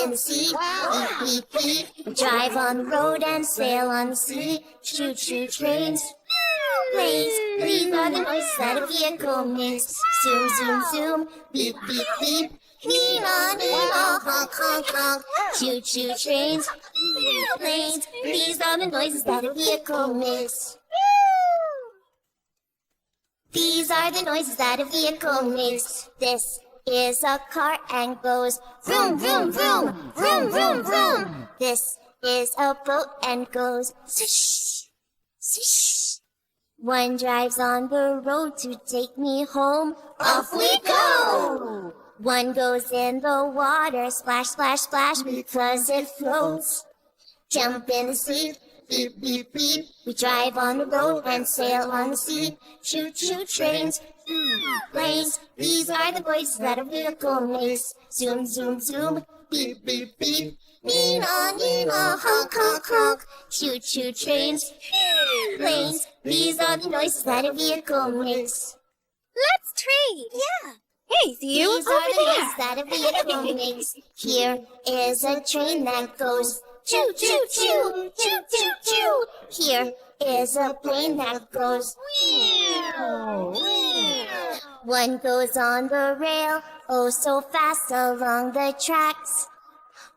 in the sea. Beep, beep, beep. Drive on the road and sail on the sea. Choo choo trains. Planes, these are the noises that a vehicle makes. Zoom, zoom, zoom. Beep, beep, beep. Nina, Nina, honk, honk, honk. Choo choo trains. Planes, these are the noises that a vehicle makes. These are the noises that a vehicle makes. This is a car and goes vroom, vroom, vroom, vroom, vroom, vroom. This is a boat and goes swish, swish. One drives on the road to take me home. Off we go! One goes in the water, splash, splash, splash, because it floats. Jump in the sea, beep, beep, beep. We drive on the road and sail on the sea. Choo choo trains, planes. These are the voices that a vehicle makes. Zoom, zoom, zoom, beep, beep, beep. Nina, Nina, honk, honk, honk. Choo choo trains, planes. These are the noises that a vehicle makes. Let's trade. Yeah. Hey, you These are the noises that a vehicle makes. Here is a train that goes choo choo choo, choo choo choo. Here is a plane that goes whew, whew. One goes on the rail, oh so fast along the tracks.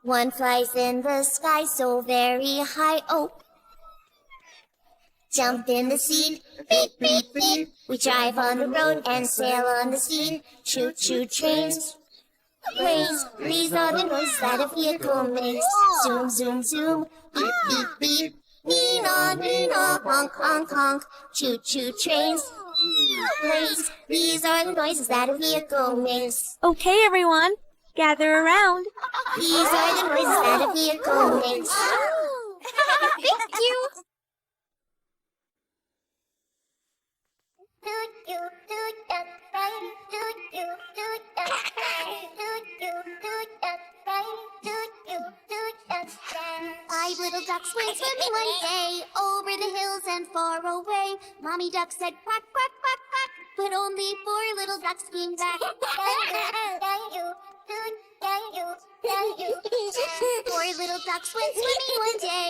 One flies in the sky so very high, oh. Jump in the sea, beep, beep, beep. We drive on the road and sail on the sea. Choo choo trains, planes. These are the noises that a vehicle makes. Zoom, zoom, zoom, beep, beep, beep. Nina, Nina, honk, honk, honk. Choo choo trains, planes. These are the noises that a vehicle makes. Okay, everyone, gather around. These are the noises that a vehicle makes. Thank you. Five little ducks went swimming one day over the hills and far away. Mommy duck said quack, quack, quack, quack, but only four little ducks came back. Four little ducks went swimming one day.